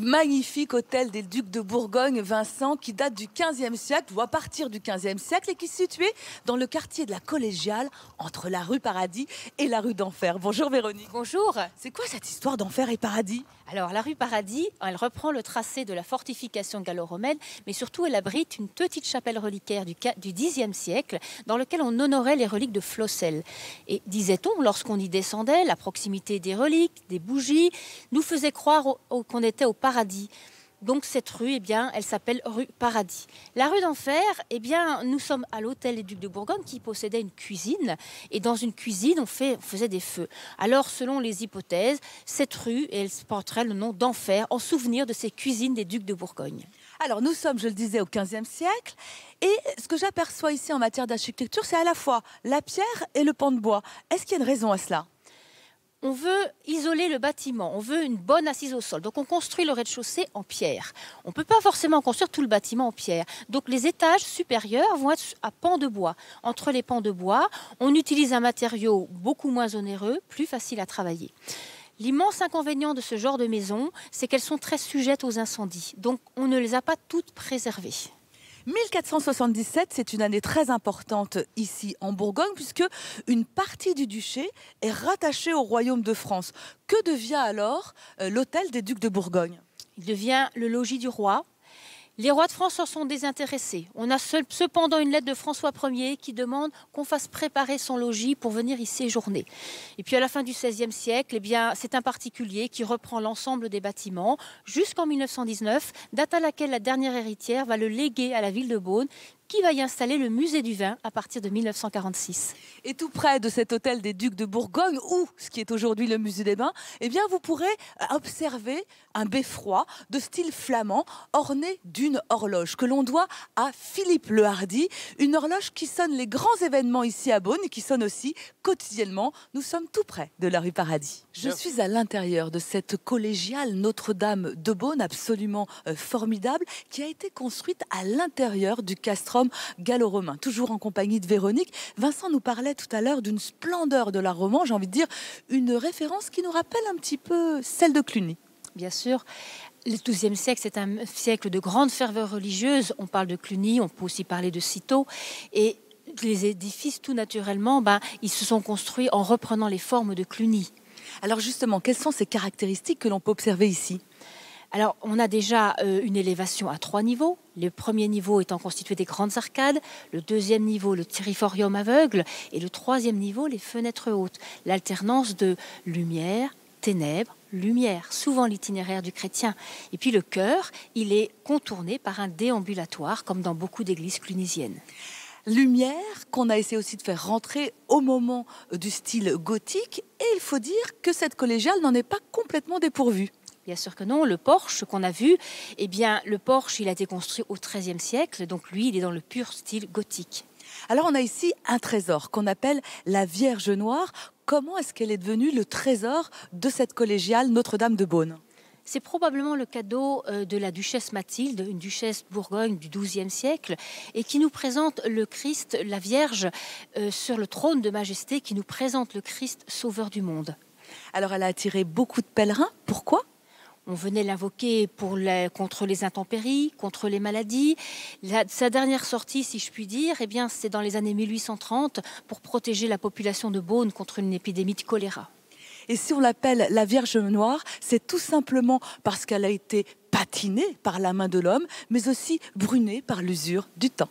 Magnifique hôtel des Ducs de Bourgogne, Vincent, qui date du XVe siècle, ou à partir du XVe siècle, et qui est situé dans le quartier de la Collégiale, entre la rue Paradis et la rue d'Enfer. Bonjour Véronique. Bonjour. C'est quoi cette histoire d'Enfer et Paradis? Alors la rue Paradis, elle reprend le tracé de la fortification gallo-romaine, mais surtout elle abrite une petite chapelle reliquaire du Xe siècle dans laquelle on honorait les reliques de Flocel. Et disait-on, lorsqu'on y descendait, la proximité des reliques, des bougies, nous faisait croire qu'on était au paradis. Donc cette rue, elle s'appelle rue Paradis. La rue d'Enfer, nous sommes à l'hôtel des Ducs de Bourgogne qui possédait une cuisine. Et dans une cuisine, on faisait des feux. Alors, selon les hypothèses, cette rue, elle porterait le nom d'Enfer en souvenir de ces cuisines des Ducs de Bourgogne. Alors nous sommes, je le disais, au XVe siècle. Et ce que j'aperçois ici en matière d'architecture, c'est à la fois la pierre et le pan de bois. Est-ce qu'il y a une raison à cela? On veut isoler le bâtiment, on veut une bonne assise au sol. Donc on construit le rez-de-chaussée en pierre. On ne peut pas forcément construire tout le bâtiment en pierre. Donc les étages supérieurs vont être à pans de bois. Entre les pans de bois, on utilise un matériau beaucoup moins onéreux, plus facile à travailler. L'immense inconvénient de ce genre de maison, c'est qu'elles sont très sujettes aux incendies. Donc on ne les a pas toutes préservées. 1477, c'est une année très importante ici en Bourgogne puisque une partie du duché est rattachée au royaume de France. Que devient alors l'hôtel des Ducs de Bourgogne? Il devient le logis du roi. Les rois de France en sont désintéressés. On a cependant une lettre de François Ier qui demande qu'on fasse préparer son logis pour venir y séjourner. Et puis à la fin du XVIe siècle, c'est un particulier qui reprend l'ensemble des bâtiments jusqu'en 1919, date à laquelle la dernière héritière va le léguer à la ville de Beaune, qui va y installer le musée du vin à partir de 1946. Et tout près de cet hôtel des Ducs de Bourgogne, ou ce qui est aujourd'hui le musée des Bains, vous pourrez observer un beffroi de style flamand orné d'une horloge que l'on doit à Philippe le Hardy, une horloge qui sonne les grands événements ici à Beaune et qui sonne aussi quotidiennement. Nous sommes tout près de la rue Paradis. Je suis à l'intérieur de cette collégiale Notre-Dame de Beaune, absolument formidable, qui a été construite à l'intérieur du castrum gallo-romain, toujours en compagnie de Véronique. Vincent nous parlait tout à l'heure d'une splendeur de l'art roman, j'ai envie de dire une référence qui nous rappelle un petit peu celle de Cluny. Bien sûr, le XIIe siècle, c'est un siècle de grande ferveur religieuse. On parle de Cluny, on peut aussi parler de Cîteaux. Et les édifices, tout naturellement, ils se sont construits en reprenant les formes de Cluny. Alors justement, quelles sont ces caractéristiques que l'on peut observer ici ? Alors, on a déjà une élévation à 3 niveaux. Le premier niveau étant constitué des grandes arcades, le deuxième niveau, le triforium aveugle, et le troisième niveau, les fenêtres hautes. L'alternance de lumière, ténèbres, lumière, souvent l'itinéraire du chrétien. Et puis le chœur, il est contourné par un déambulatoire, comme dans beaucoup d'églises clunisiennes. Lumière qu'on a essayé aussi de faire rentrer au moment du style gothique. Et il faut dire que cette collégiale n'en est pas complètement dépourvue. Bien sûr que non. Le porche qu'on a vu, le porche, il a été construit au XIIIe siècle. Donc lui, il est dans le pur style gothique. Alors on a ici un trésor qu'on appelle la Vierge Noire. Comment est-ce qu'elle est devenue le trésor de cette collégiale Notre-Dame de Beaune ? C'est probablement le cadeau de la duchesse Mathilde, une duchesse de Bourgogne du XIIe siècle, et qui nous présente le Christ, la Vierge, sur le trône de majesté, qui nous présente le Christ sauveur du monde. Alors elle a attiré beaucoup de pèlerins. Pourquoi ? On venait l'invoquer contre les intempéries, contre les maladies. Sa dernière sortie, si je puis dire, c'est dans les années 1830 pour protéger la population de Beaune contre une épidémie de choléra. Et si on l'appelle la Vierge Noire, c'est tout simplement parce qu'elle a été patinée par la main de l'homme, mais aussi brunée par l'usure du temps.